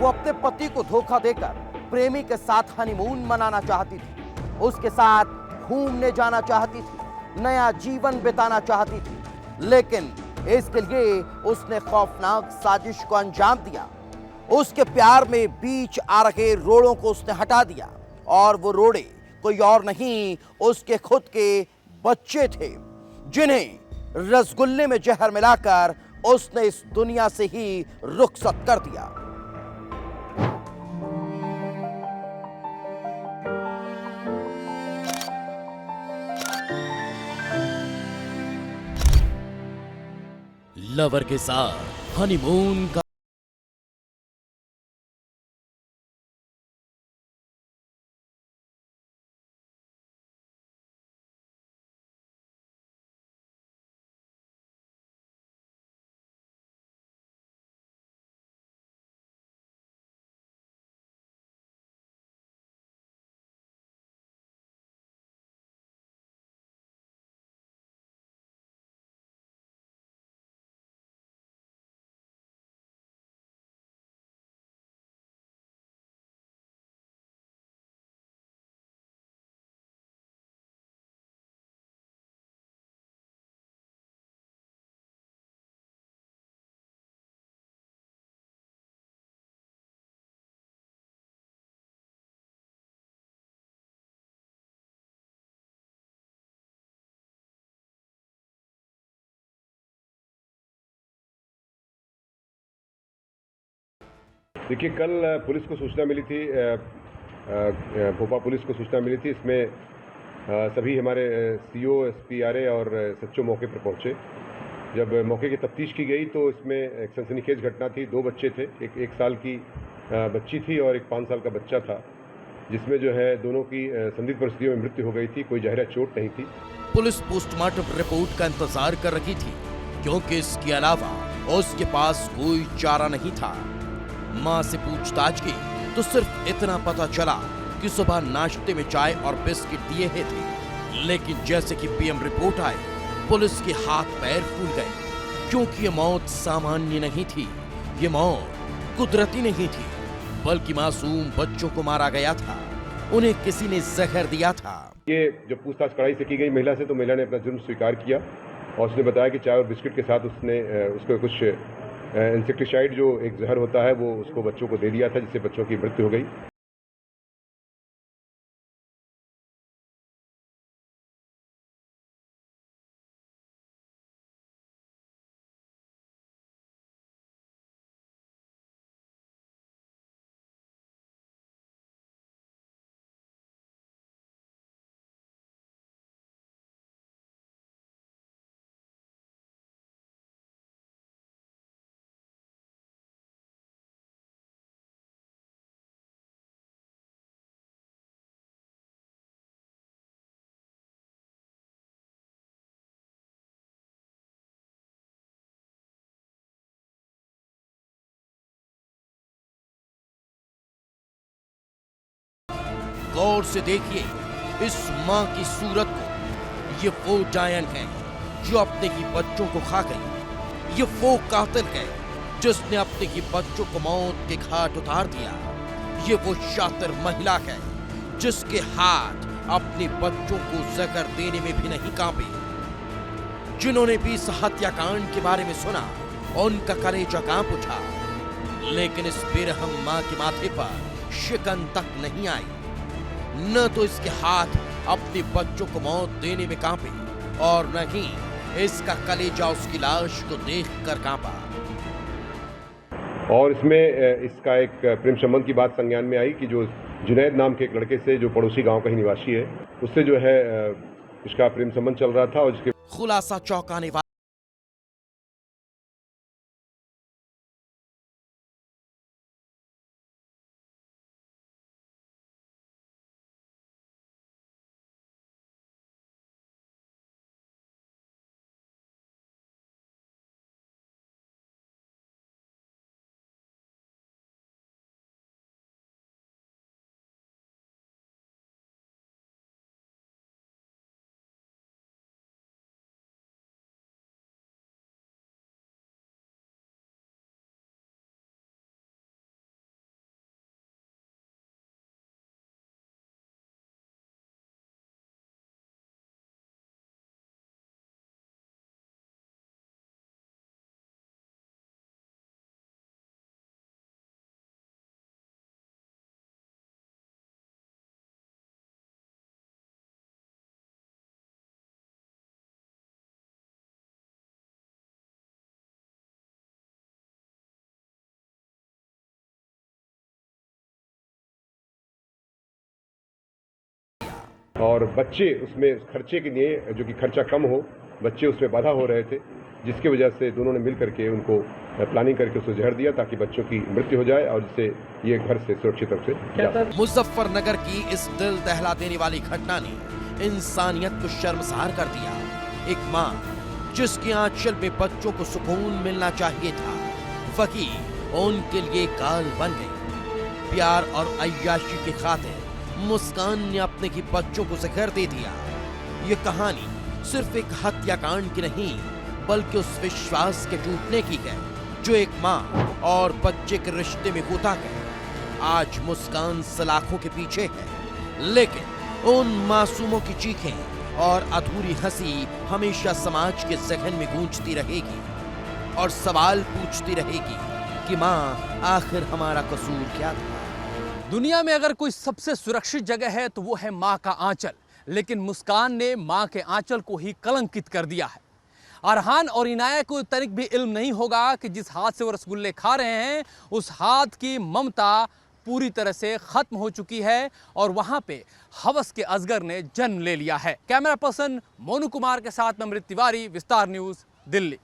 वो अपने पति को धोखा देकर प्रेमी के साथ हनीमून मनाना चाहती थी, उसके साथ घूमने जाना चाहती थी, नया जीवन बिताना चाहती थी। लेकिन इसके लिए उसने खौफनाक साजिश को अंजाम दिया। उसके प्यार में बीच आ रहे रोड़ों को उसने हटा दिया, और वो रोड़े कोई और नहीं, उसके खुद के बच्चे थे, जिन्हें रसगुल्ले में जहर मिलाकर उसने इस दुनिया से ही रुखसत कर दिया। लवर के साथ हनीमून का देखिए, कल पुलिस को सूचना मिली थी, भोपाल पुलिस को सूचना मिली थी। इसमें सभी हमारे सीओ, एसपी, और एसएचओ मौके पर पहुंचे। जब मौके की तफ्तीश की गई तो इसमें एक सनसनीखेज घटना थी। 2 बच्चे थे, एक साल की बच्ची थी और एक 5 साल का बच्चा था, जिसमें जो है दोनों की संदिग्ध परिस्थितियों में मृत्यु हो गई थी। कोई जहरा चोट नहीं थी। पुलिस पोस्टमार्टम रिपोर्ट का इंतजार कर रही थी, क्योंकि इसके अलावा उसके पास कोई चारा नहीं था। मां से पूछताछ की तो सिर्फ इतना पता चला कि सुबह नाश्ते में चाय और बिस्किट दिए ही थे। लेकिन जैसे कि पीएम रिपोर्ट आई, पुलिस के हाथ पैर फूल गए, क्योंकि ये मौत सामान्य नहीं थी, ये मौत कुदरती नहीं थी, बल्कि मासूम बच्चों को मारा गया था। उन्हें किसी ने जहर दिया था। ये जब पूछताछ कड़ाई से की गई महिला से, तो महिला ने अपना जुर्म स्वीकार किया और उसने बताया कि चाय और बिस्किट के साथ उसने उसको कुछ इंसेक्टिसाइड जो एक जहर होता है, वो उसको बच्चों को दे दिया था, जिससे बच्चों की मृत्यु हो गई। गौर से देखिए इस मां की सूरत को। ये वो जायन है जो अपने ही बच्चों को खा गई। ये वो कातिल है जिसने अपने ही बच्चों को मौत के घाट उतार दिया। ये वो शातिर महिला है जिसके हाथ अपने बच्चों को जहर देने में भी नहीं कांपे। जिन्होंने भी इस हत्याकांड के बारे में सुना, उनका कलेजा कांप उठा। लेकिन इस बेरहम मां के माथे पर शिकन तक नहीं आई, न तो इसके हाथ अपने बच्चों को मौत देने में कांपे, और न ही इसका कलेजा उसकी लाश को देखकर कांपा। और इसमें इसका एक प्रेम संबंध की बात संज्ञान में आई कि जो जुनैद नाम के एक लड़के से, जो पड़ोसी गांव का ही निवासी है, उससे जो है इसका प्रेम संबंध चल रहा था। और जिसके खुलासा चौंकाने वाला। और बच्चे उसमें खर्चे के लिए, जो कि खर्चा कम हो, बच्चे उसमें बाधा हो रहे थे, जिसकी वजह से दोनों ने मिल करके उनको प्लानिंग करके उसको जहर दिया ताकि बच्चों की मृत्यु हो जाए और जिससे ये घर से सुरक्षित रूप से जा सके। मुजफ्फरनगर की इस दिल दहला देने वाली घटना ने इंसानियत को शर्मसार कर दिया। एक माँ जिसके आंचल में बच्चों को सुकून मिलना चाहिए था, वकील उनके लिए काल बन गई। प्यार और अय्याशी की खातिर मुस्कान ने अपने की बच्चों को जहर दे दिया। ये कहानी सिर्फ एक हत्याकांड की नहीं, बल्कि उस विश्वास के टूटने की है जो एक माँ और बच्चे के रिश्ते में होता है। आज मुस्कान सलाखों के पीछे है, लेकिन उन मासूमों की चीखें और अधूरी हंसी हमेशा समाज के जहन में गूंजती रहेगी और सवाल पूछती रहेगी कि माँ आखिर हमारा कसूर क्या था। दुनिया में अगर कोई सबसे सुरक्षित जगह है तो वो है माँ का आंचल, लेकिन मुस्कान ने माँ के आंचल को ही कलंकित कर दिया है। अरहान और इनाया को तनिक भी इल्म नहीं होगा कि जिस हाथ से वो रसगुल्ले खा रहे हैं उस हाथ की ममता पूरी तरह से खत्म हो चुकी है और वहां पे हवस के अजगर ने जन्म ले लिया है। कैमरा पर्सन मोनू कुमार के साथ मैं अमृत तिवारी, विस्तार न्यूज़, दिल्ली।